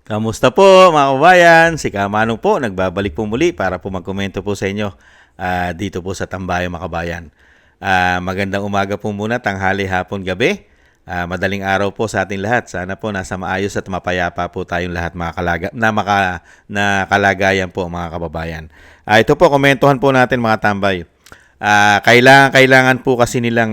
Kamusta po mga kabayan? Si Kamanong po, nagbabalik po muli para po magkomento po sa inyo dito po sa Tambayan mga kabayan. Magandang umaga po muna, tanghali, hapon, gabi. Madaling araw po sa ating lahat. Sana po nasa maayos at mapayapa po tayong lahat na kalagayan po mga kababayan. Ito po, komentuhan po natin mga tambay. Kailangan po kasi nilang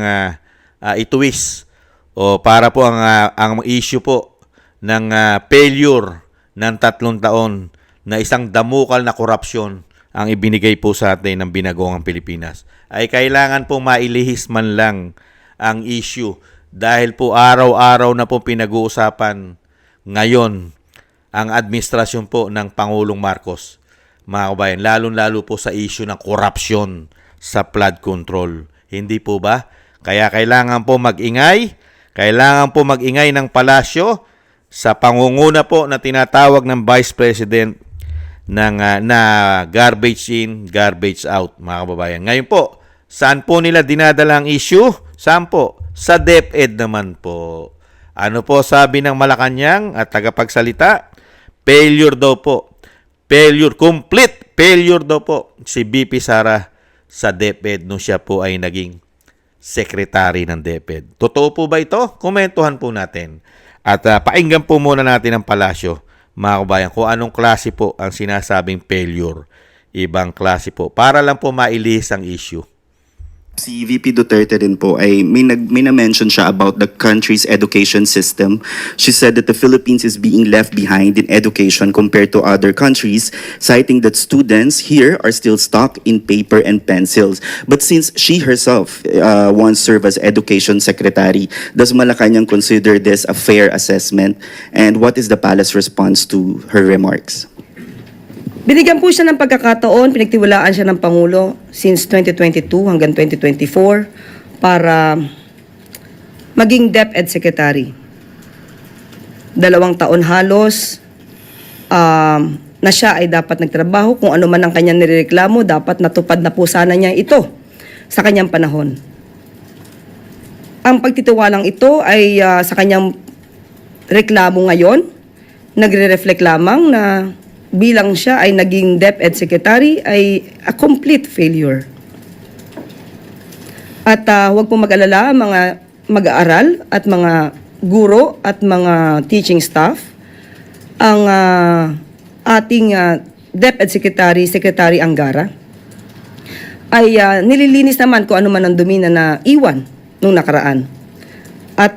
ituwis o para po ang issue po ng failure ng 3 taon na isang damukal na korupsyon ang ibinigay po sa atin ng binagoong Pilipinas, ay kailangan po mailihis man lang ang issue dahil po araw-araw na po pinag-uusapan ngayon ang administrasyon po ng Pangulong Marcos, mga kabayan, lalong-lalo po sa issue ng korupsyon sa flood control. Hindi po ba? Kaya kailangan po mag-ingay ng palasyo sa pangunguna po na tinatawag ng Vice President na garbage in, garbage out, mga kababayan. Ngayon po, saan po nila dinadala ang issue? Saan po? Sa DepEd naman po. Ano po sabi ng Malacanang at tagapagsalita? Failure daw po. Failure, complete failure daw po si BP Sara sa DepEd nung siya po ay naging secretary ng DepEd. Totoo po ba ito? Komentuhan po natin. At painggan po muna natin ang palasyo, mga kabayan, kung anong klase po ang sinasabing failure. Ibang klase po. Para lang po mailihis ang issue. Si VP Duterte din po ay may na-mention siya about the country's education system. She said that the Philippines is being left behind in education compared to other countries, citing that students here are still stuck in paper and pencils. But since she herself once served as education secretary, does Malacanang consider this a fair assessment? And what is the palace response to her remarks? Binigyan po siya ng pagkakataon, pinagtiwalaan siya ng Pangulo since 2022 hanggang 2024 para maging DepEd Secretary. 2 taon halos na siya ay dapat nagtrabaho. Kung ano man ang kanyang nireklamo, dapat natupad na po sana niya ito sa kanyang panahon. Ang pagtitiwalang ito ay sa kanyang reklamo ngayon, nagre-reflect lamang na bilang siya ay naging DepEd Secretary ay a complete failure. At huwag po mag-alala mga mag-aaral at mga guro at mga teaching staff. Ang ating DepEd Secretary, Secretary Angara, ay nililinis naman kung ano man ang dumi na iwan nung nakaraan. At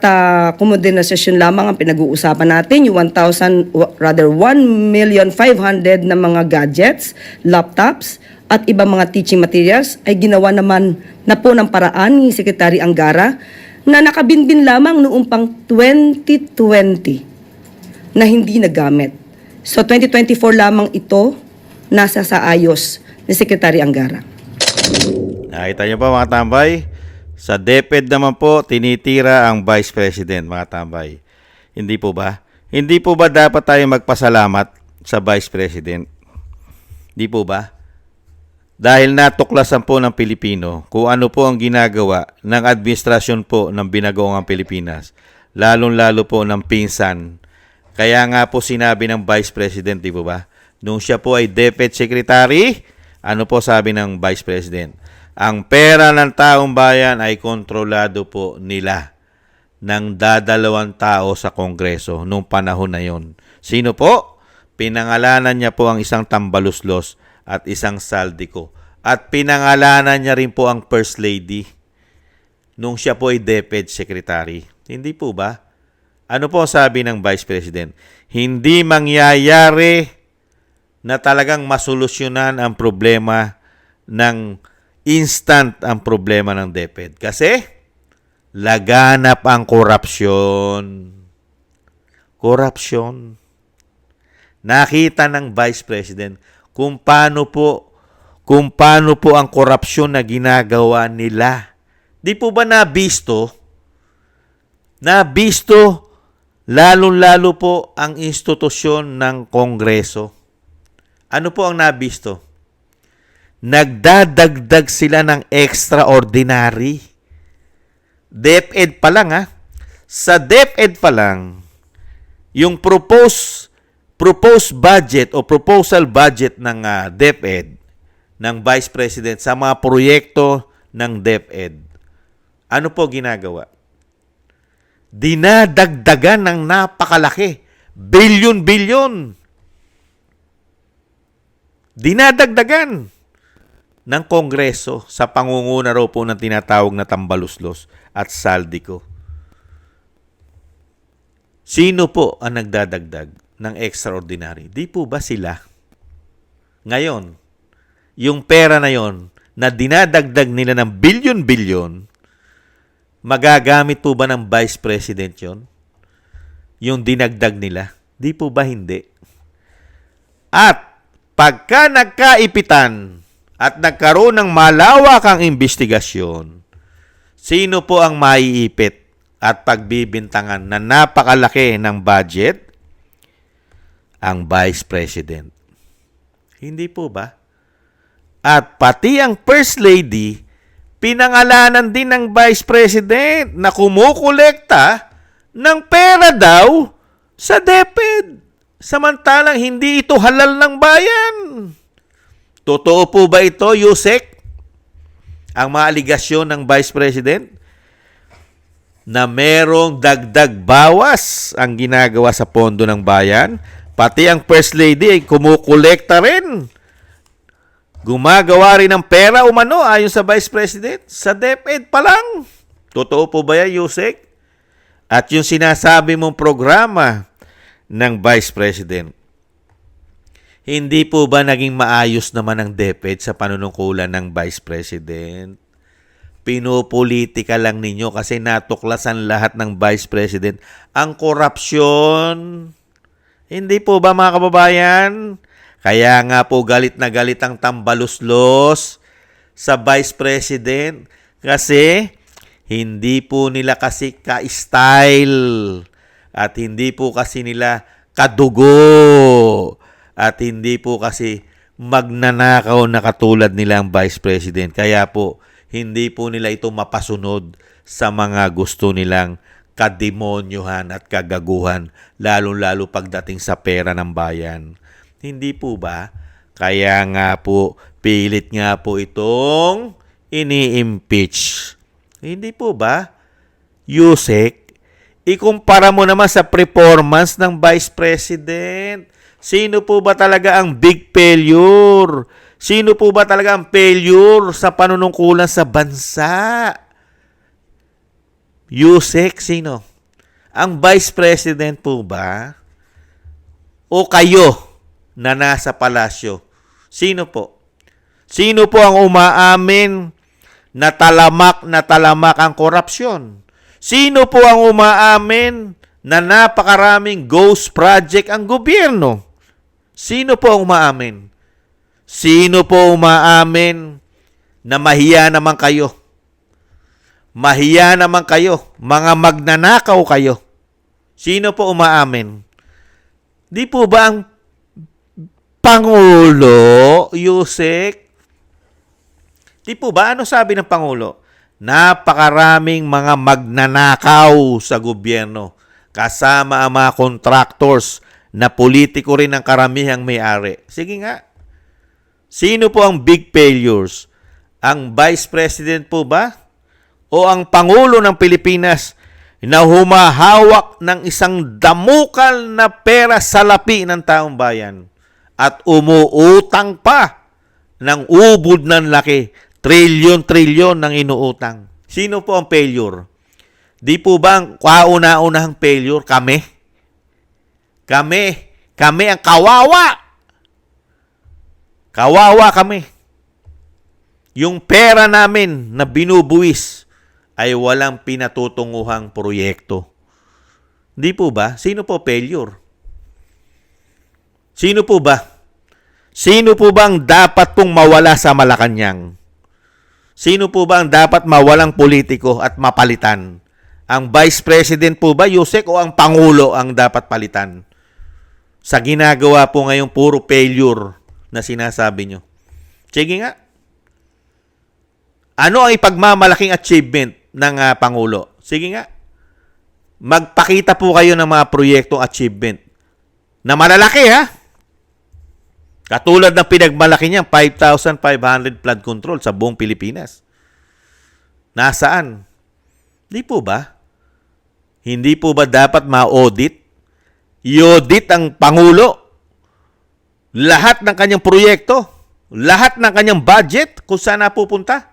komodernasyon lamang ang pinag-uusapan natin, yung 1,500,000 na mga gadgets, laptops, at ibang mga teaching materials ay ginawa naman na po ng paraan ni Secretary Angara na nakabinbin lamang noong pang 2020 na hindi nagamit. So 2024 lamang ito nasa sa ayos ni Secretary Angara. Nakita niyo pa mga tambay? Sa DepEd naman po, tinitira ang Vice President, mga tambay. Hindi po ba? Hindi po ba dapat tayo magpasalamat sa Vice President? Hindi po ba? Dahil natuklasan po ng Pilipino kung ano po ang ginagawa ng administrasyon po ng binagoong Pilipinas, lalong-lalo po ng pinsan. Kaya nga po sinabi ng Vice President, di po ba? Nung siya po ay DepEd Secretary, ano po sabi ng Vice President? Ang pera ng taong bayan ay kontrolado po nila ng 2 tao sa Kongreso nung panahon na yon. Sino po? Pinangalanan niya po ang isang tambaluslos at isang saldiko. At pinangalanan niya rin po ang First Lady nung siya po ay DepEd Secretary. Hindi po ba? Ano po sabi ng Vice President? Hindi mangyayari na talagang masolusyonan ang problema ng instant ang problema ng DepEd. Kasi laganap ang korupsyon. Korupsyon. Nakita ng Vice President kung paano po ang korupsyon na ginagawa nila. Di po ba nabisto? Nabisto lalong-lalo po ang institusyon ng Kongreso. Ano po ang nabisto? Nagdadagdag sila ng extraordinary. DepEd pa lang Sa DepEd pa lang, yung proposed proposed budget o proposal budget ng DepEd, ng Vice President sa mga proyekto ng DepEd, ano po ginagawa? Dinadagdagan ng napakalaki. Bilyon-bilyon. Dinadagdagan ng Kongreso sa pangunguna raw po ng tinatawag na tambaluslos at saldiko. Sino po ang nagdadagdag ng extraordinary? Di po ba sila? Ngayon, yung pera na yon na dinadagdag nila ng bilyon-bilyon, magagamit po ba ng Vice President yon? Yung dinagdag nila? Di po ba hindi? At pagka nagkaipitan at nagkaroon ng malawakang investigasyon, sino po ang maiipit at pagbibintangan na napakalaki ng budget? Ang Vice President. Hindi po ba? At pati ang First Lady, pinangalanan din ng Vice President na kumukolekta ng pera daw sa DepEd. Samantalang hindi ito halal ng bayan. Totoo po ba ito, Yusek? Ang mga aligasyon ng Vice President na merong dagdag bawas ang ginagawa sa pondo ng bayan, pati ang First Lady ay kumukolekta rin. Gumagawa rin ng pera umano ayon sa Vice President sa DepEd pa lang. Totoo po ba yan, Yusek? At yung sinasabi mong programa ng Vice President, hindi po ba naging maayos naman ang DepEd sa panunungkulan ng Vice President? Pinopolitika lang ninyo kasi natuklasan lahat ng Vice President ang korupsyon. Hindi po ba, mga kababayan? Kaya nga po galit na galit ang tambaluslos sa Vice President kasi hindi po nila kasi ka-style at hindi po kasi nila kadugo at hindi po kasi magnanakaw na katulad nila ang Vice President. Kaya po, hindi po nila ito mapasunod sa mga gusto nilang kademonyohan at kagaguhan, lalo-lalo pagdating sa pera ng bayan. Hindi po ba? Kaya nga po, pilit nga po itong ini-impeach. Hindi po ba? Yusek, ikumpara mo naman sa performance ng Vice President. Sino po ba talaga ang big failure? Sino po ba talaga ang failure sa panunungkulan sa bansa? Yusek, sino? Ang Vice President po ba? O kayo na nasa palasyo? Sino po? Sino po ang umaamin na talamak ang korupsyon? Sino po ang umaamin na napakaraming ghost project ang gobyerno? Sino po ang umaamin? Sino po umaamin na mahiya naman kayo? Mahiya naman kayo. Mga magnanakaw kayo. Sino po umaamin? Di po ba ang Pangulo, Yusek? Di po ba? Ano sabi ng Pangulo? Napakaraming mga magnanakaw sa gobyerno. Kasama ang mga contractors na politiko rin ang karamihang may-ari. Sige nga. Sino po ang big failures? Ang Vice President po ba? O ang Pangulo ng Pilipinas na humahawak ng isang damukal na pera sa lapi ng taong bayan at umuutang pa ng ubod ng laki, trilyon-trilyon ng inuutang? Sino po ang failure? Di po ba ang kauna-unahang failure? Kami ang kawawa. Kawawa kami. Yung pera namin na binubuwis ay walang pinatutunguhang proyekto. Di po ba? Sino po failure? Sino po ba? Sino po ba ang dapat pong mawala sa Malacanang? Sino po ba ang dapat mawalang politiko at mapalitan? Ang Vice President po ba, Yusek, o ang Pangulo ang dapat palitan? Sa ginagawa po ngayong puro failure na sinasabi nyo. Sige nga. Ano ang ipagmamalaking achievement ng Pangulo? Sige nga. Magpakita po kayo ng mga proyektong achievement. na malalaki ha. Katulad ng pinagmalaki niya, 5,500 flood control sa buong Pilipinas. Nasaan? Hindi po ba? Hindi po ba dapat ma-audit? I-audit ang Pangulo. Lahat ng kanyang proyekto, lahat ng kanyang budget, kung saan napupunta.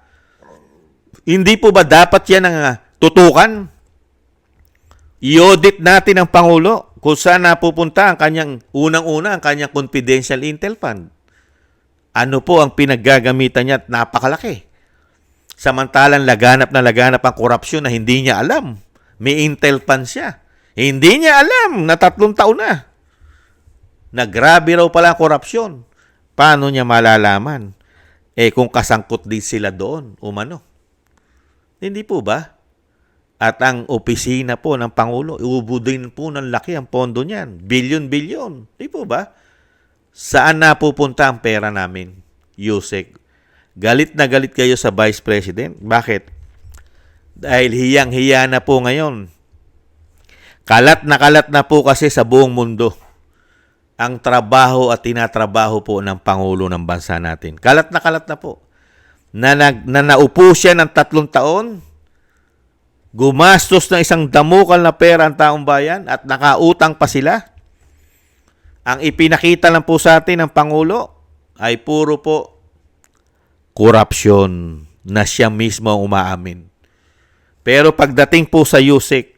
Hindi po ba dapat yan ang tutukan? I-audit natin ang Pangulo kung saan napupunta ang kanyang, unang-una, ang kanyang confidential intel fund. Ano po ang pinaggagamitan niya at napakalaki. Samantalang laganap ang korupsyon na hindi niya alam. May intel fund siya. Hindi niya alam na 3 taon na. Na grabe raw pala ang korupsyon. Paano niya malalaman? Kung kasangkot din sila doon, umano. Hindi po ba? At ang opisina po ng Pangulo, iubudin po ng laki ang pondo niyan. Bilyon-bilyon. Hindi po ba? Saan napupunta ang pera namin? Yusek. Galit na galit kayo sa Vice President. Bakit? Dahil hiyang-hiya na po ngayon. Kalat na po kasi sa buong mundo ang trabaho at tinatrabaho po ng Pangulo ng bansa natin. Kalat na po. Na naupo siya ng 3 taon, gumastos ng isang damukal na pera ang taong bayan at nakautang pa sila. Ang ipinakita lang po sa atin ng Pangulo ay puro po korupsyon na siya mismo ang umaamin. Pero pagdating po sa Yusek,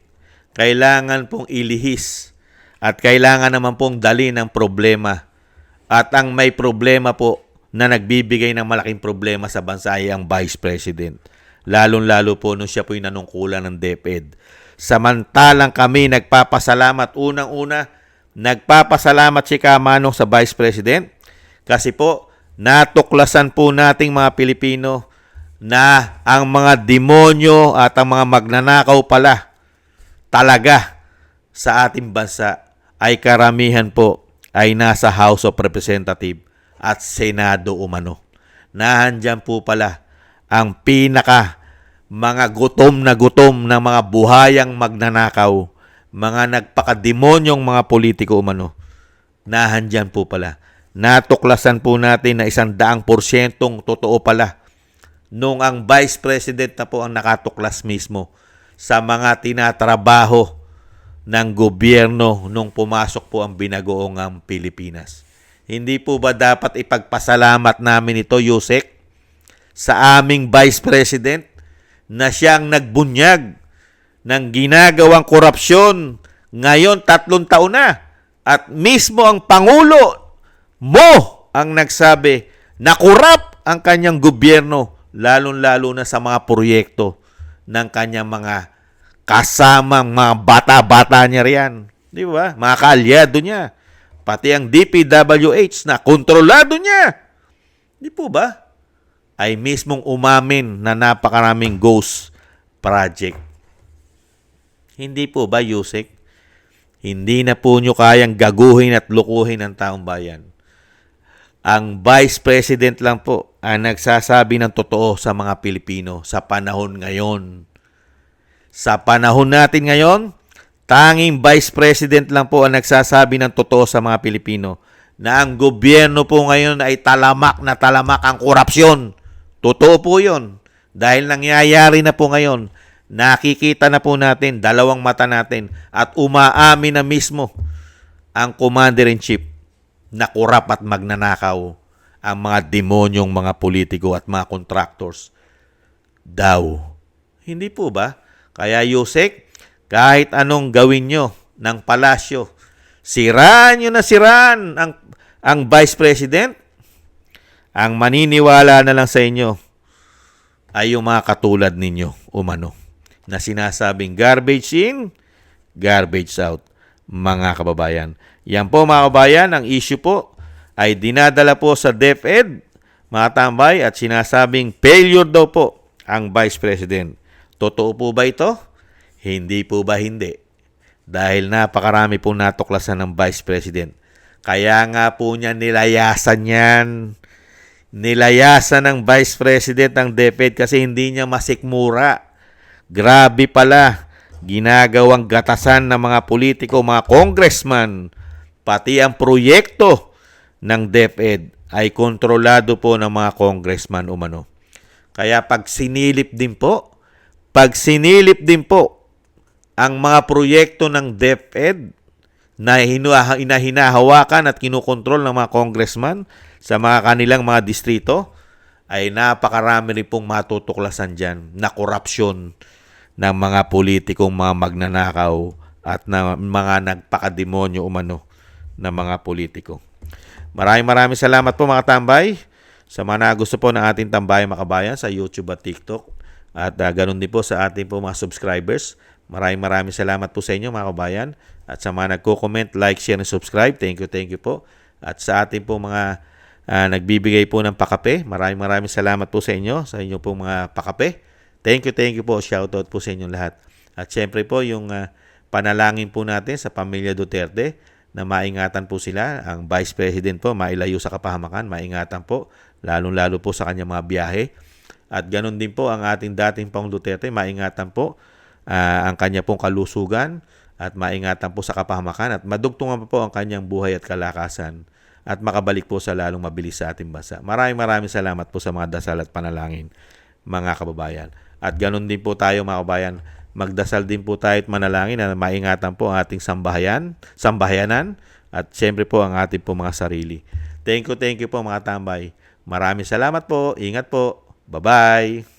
kailangan pong ilihis at kailangan naman pong dali ng problema. At ang may problema po na nagbibigay ng malaking problema sa bansa ay ang Vice President. Lalong-lalo po nung siya po'y nanungkulan ng DepEd. Samantalang kami nagpapasalamat, unang-una, nagpapasalamat si Kamanong sa Vice President kasi po natuklasan po nating mga Pilipino na ang mga demonyo at ang mga magnanakaw pala talaga sa ating bansa ay karamihan po ay nasa House of Representatives at Senado umano. Nahandyan po pala ang pinaka mga gutom na mga buhayang magnanakaw, mga nagpakademonyong mga politiko umano. Nahandyan po pala. Natuklasan po natin na 100% totoo pala nung ang Vice President na po ang nakatuklas mismo sa mga tinatrabaho ng gobyerno nung pumasok po ang binagoong Pilipinas. Hindi po ba dapat ipagpasalamat namin ito, Yusek, sa aming Vice President na siyang nagbunyag ng ginagawang korupsyon ngayon 3 taon na at mismo ang Pangulo mo ang nagsabi na korap ang kanyang gobyerno lalong-lalo na sa mga proyekto ng kanyang mga kasamang mga bata-bata niya riyan. Di ba? Mga kaalyado niya. Pati ang DPWH na kontrolado niya. Di po ba? Ay mismong umamin na napakaraming ghost project. Hindi po ba, Yusek? Hindi na po nyo kayang gaguhin at lukuhin ang taong bayan. Ang Vice President lang po ang nagsasabi ng totoo sa mga Pilipino sa panahon ngayon. Sa panahon natin ngayon, tanging Vice President lang po ang nagsasabi ng totoo sa mga Pilipino na ang gobyerno po ngayon ay talamak ang korupsyon. Totoo po yun. Dahil nangyayari na po ngayon, nakikita na po natin, 2 mata natin, at umaamin na mismo ang Commander-in-Chief na korap at magnanakaw ang mga demonyong mga politiko at mga contractors daw. Hindi po ba? Kaya Yusek, kahit anong gawin nyo ng palasyo, siraan nyo na siraan ang Vice President, ang maniniwala na lang sa inyo ay yung mga katulad ninyo, umano, na sinasabing garbage in, garbage out, mga kababayan. Yan po mga kababayan, ang issue po ay dinadala po sa DepEd, mga tambay, at sinasabing failure daw po ang Vice President. Totoo po ba ito? Hindi po ba hindi? Dahil napakarami po natuklasan ng Vice President. Kaya nga po niya nilayasan yan. Nilayasan ng Vice President ang DepEd kasi hindi niya masikmura. Grabe pala. Ginagawang gatasan ng mga politiko, mga congressman, pati ang proyekto ng DepEd ay kontrolado po ng mga congressman umano. Kaya pag sinilip din po ang mga proyekto ng DepEd na hinahawakan at kinukontrol ng mga congressman sa mga kanilang mga distrito, ay napakarami rin pong matutuklasan dyan na korupsyon ng mga politikong mga magnanakaw at na mga nagpakademonyo umano na mga politiko. Maraming salamat po mga tambay. Sa mga gusto po ng ating Tambayang Makabayan sa YouTube at TikTok. At ganun din po sa ating po mga subscribers. Maraming salamat po sa inyo mga kabayan. At sa mga nagko-comment, like, share, and subscribe. Thank you po. At sa ating po mga nagbibigay po ng pakape. Maraming salamat po sa inyo po mga pakape. Thank you po. Shoutout po sa inyong lahat. At syempre po yung panalangin po natin sa pamilya Duterte na maingatan po sila. Ang Vice President po mailayo sa kapahamakan. Maingatan po. Lalong-lalo po sa kanyang mga biyahe. At ganun din po ang ating dating Pangulong Duterte. Maingatan po ang kanya pong kalusugan at maingatan po sa kapahamakan at madugtungan po ang kanyang buhay at kalakasan at makabalik po sa lalong mabilis sa ating bansa. Maraming salamat po sa mga dasal at panalangin mga kababayan. At ganun din po tayo mga kababayan, magdasal din po tayo at manalangin na maingatan po ang ating sambahayanan at siyempre po ang ating po mga sarili. Thank you po mga tambay. Maraming salamat po. Ingat po. Bye-bye.